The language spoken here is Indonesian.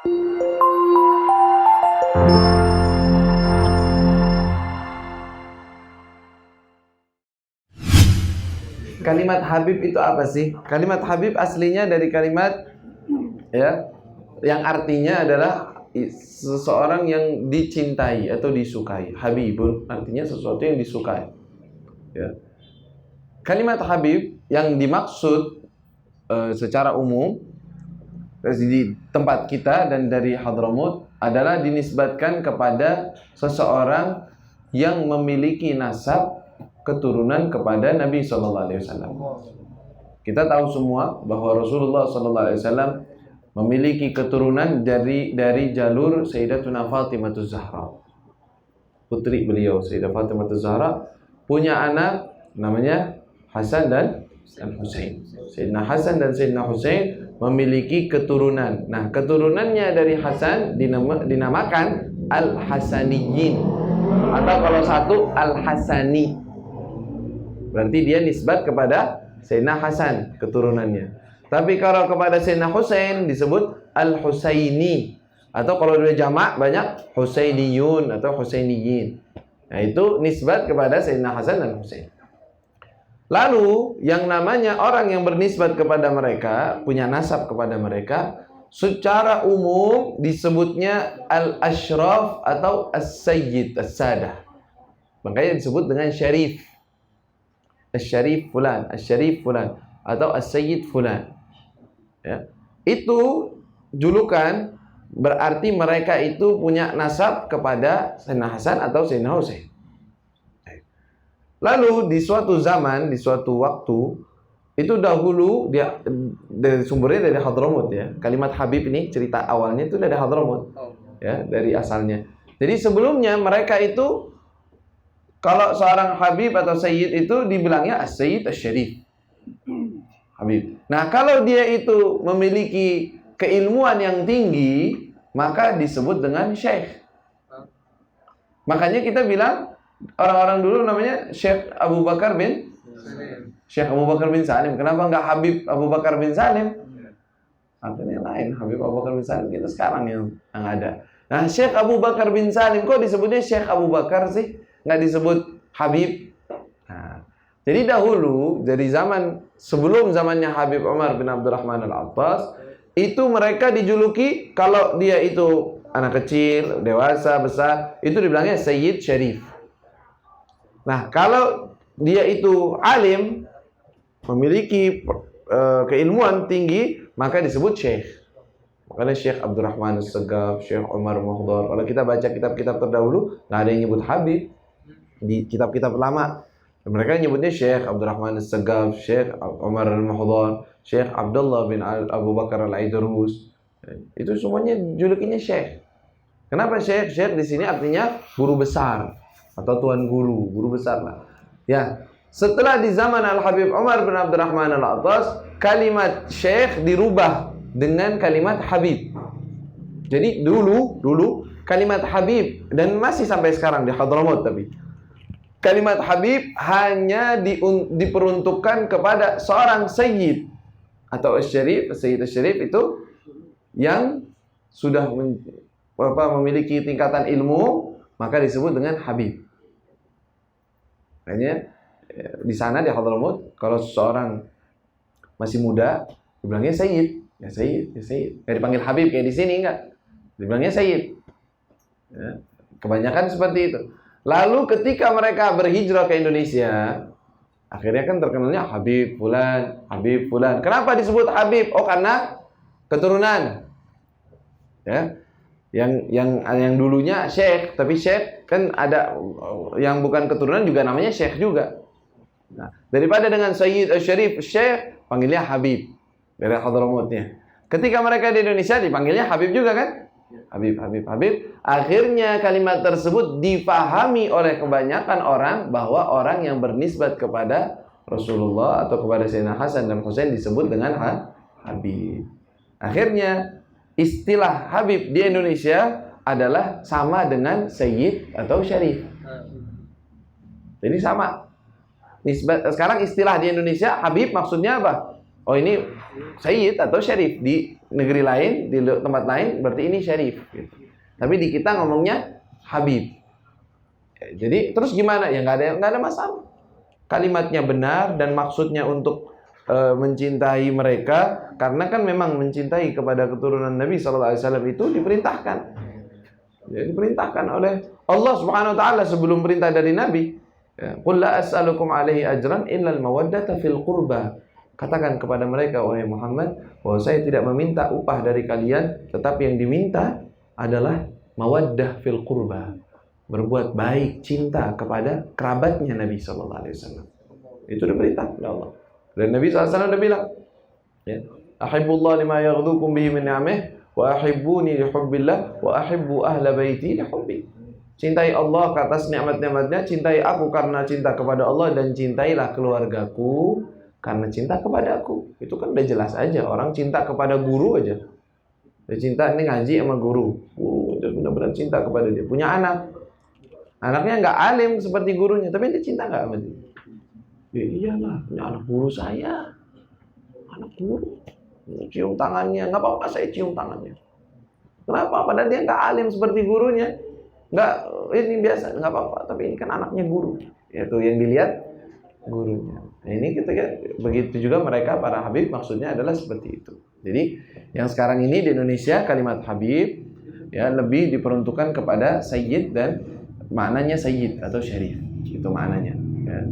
Kalimat Habib itu apa sih? Kalimat Habib aslinya dari kalimat ya, yang artinya adalah seseorang yang dicintai atau disukai. Habibun artinya sesuatu yang disukai. Ya. Kalimat Habib yang dimaksud secara umum di tempat kita dan dari Hadramut adalah dinisbatkan kepada seseorang yang memiliki nasab keturunan kepada Nabi Sallallahu Alaihi Wasallam. Kita tahu semua bahwa Rasulullah Sallallahu Alaihi Wasallam memiliki keturunan dari jalur Sayyidatuna Fatimah Zahra, putri beliau. Sayyidah Fatimah Zahra punya anak namanya Hasan dan Husain. Sayyidina Hasan dan Sayyidina Husain memiliki keturunan. Nah, keturunannya dari Hasan dinamakan Al-Hasaniyin, atau kalau satu Al-Hasani. Berarti dia nisbat kepada Sayyidina Hasan keturunannya. Tapi kalau kepada Sayyidina Husain disebut Al-Husaini, atau kalau dia jamak banyak Husainiyun atau Husainiyin. Nah, itu nisbat kepada Sayyidina Hasan dan Husain. Lalu yang namanya orang yang bernisbat kepada mereka, punya nasab kepada mereka, secara umum disebutnya Al-Ashraf atau As-Sayyid, As-Sadah. Makanya disebut dengan Syarif. Asy-Syarif fulan, Asy-Syarif fulan, atau As-Sayyid fulan. Ya. Itu julukan, berarti mereka itu punya nasab kepada Sayyidina Hasan atau Sayyidina Husain. Lalu di suatu zaman, di suatu waktu, itu dahulu dia dari sumbernya dari Hadramut ya. Kalimat Habib ini cerita awalnya itu dari Hadramut. Ya, dari asalnya. Jadi sebelumnya mereka itu kalau seorang Habib atau Sayyid itu dibilangnya As-Sayyid Asy-Syarif. Habib. Nah, kalau dia itu memiliki keilmuan yang tinggi, maka disebut dengan Syekh. Makanya kita bilang orang-orang dulu namanya Syekh Abu Bakar bin Salim. Syekh Abu Bakar bin Salim. Kenapa enggak Habib Abu Bakar bin Salim? Artinya lain. Habib Abu Bakar bin Salim kita sekarang yang ada. Nah, Syekh Abu Bakar bin Salim kok disebutnya Syekh Abu Bakar sih? Nggak disebut Habib. Nah, jadi dahulu dari zaman sebelum zamannya Habib Umar bin Abdurrahman Al-Attas, itu mereka dijuluki kalau dia itu anak kecil, dewasa, besar, itu dibilangnya Sayyid Syarif. Nah, kalau dia itu alim, memiliki keilmuan tinggi, maka disebut Syekh. Makanya Syekh Abdurrahman As-Sagaf, Syekh Umar Muhdar. Kalau kita baca kitab-kitab terdahulu, nggak ada yang nyebut Habib. Di kitab-kitab lama mereka nyebutnya Syekh Abdurrahman As-Sagaf, Syekh Umar Al-Muhdar, Syekh Abdullah bin Abu Bakar Al-Aidrus. Itu semuanya julukinya Syekh. Kenapa Syekh? Syekh di sini artinya guru besar atau tuan guru, guru besar lah. Ya, setelah di zaman Al-Habib Umar bin Abdurrahman Al-Attas, kalimat Syekh dirubah dengan kalimat Habib. Jadi dulu kalimat Habib, dan masih sampai sekarang di Hadramut, tapi kalimat Habib hanya diperuntukkan kepada seorang Sayyid atau Asy-Syarif. Sayyid Asy-Syarif itu yang sudah memiliki tingkatan ilmu, maka disebut dengan Habib. Makanya di sana di Hadramut, kalau seseorang masih muda, dibilangnya Sayyid, ya Sayyid, ya Sayyid. Nggak dipanggil Habib kayak di sini, enggak. Dibilangnya Sayyid. Ya, kebanyakan seperti itu. Lalu ketika mereka berhijrah ke Indonesia, akhirnya kan terkenalnya Habib Fulan, Habib Fulan. Kenapa disebut Habib? Oh, karena keturunan. Ya. Yang dulunya Syekh, tapi Syekh kan ada yang bukan keturunan juga namanya Syekh juga. Nah, daripada dengan Sayyid Asy-Syarif Syekh, panggilnya Habib dari Hadramutnya. Ketika mereka di Indonesia dipanggilnya Habib juga kan? Habib. Akhirnya kalimat tersebut dipahami oleh kebanyakan orang bahwa orang yang bernisbat kepada Rasulullah atau kepada Sayyidina Hasan dan Husain disebut dengan Habib. Akhirnya istilah Habib di Indonesia adalah sama dengan Sayyid atau Syarif. Jadi sama. Nisbat, sekarang istilah di Indonesia Habib maksudnya apa? Oh ini Sayyid atau Syarif. Di negeri lain, di tempat lain berarti ini Syarif gitu. Tapi di kita ngomongnya Habib. Jadi terus gimana? Ya nggak ada masalah. Kalimatnya benar dan maksudnya untuk mencintai mereka, karena kan memang mencintai kepada keturunan Nabi SAW itu diperintahkan. Ya, diperintahkan oleh Allah Subhanahu wa taala sebelum perintah dari Nabi. Ya, qul la as'alukum alaihi ajran illa al-mawaddata fil qurba. Katakan kepada mereka, wahai Muhammad, bahwa saya tidak meminta upah dari kalian, tetapi yang diminta adalah mawaddah fil qurba. Berbuat baik, cinta kepada kerabatnya Nabi sallallahu alaihi wasallam. Itu diperintah oleh Allah. Dan Nabi SAW udah bilang, ya, ahibbullah lima yaghdukum bihi min ni'amih wa ahibbuni li hubbillah wa ahibbu ahla baiti li hubbi. Cintai Allah ke atas nikmat-nikmatnya, cintai aku karena cinta kepada Allah, dan cintailah keluargaku karena cinta kepada aku. Itu kan udah jelas aja, orang cinta kepada guru aja. Dia cinta ini ngaji sama guru. Dia benar-benar cinta kepada dia. Punya anak. Anaknya nggak alim seperti gurunya, tapi dia cinta nggak sama dia? Ya iyalah, punya anak guru saya. Anak guru. Cium tangannya, nggak apa-apa saya cium tangannya. Kenapa? Padahal dia nggak alim seperti gurunya. Nggak, ini biasa, nggak apa-apa. Tapi ini kan anaknya guru. Itu yang dilihat gurunya. Nah ini kita begitu juga mereka para Habib, maksudnya adalah seperti itu. Jadi yang sekarang ini di Indonesia kalimat Habib ya lebih diperuntukkan kepada Sayyid dan maknanya Sayyid atau Syarif. Itu maknanya. Ya.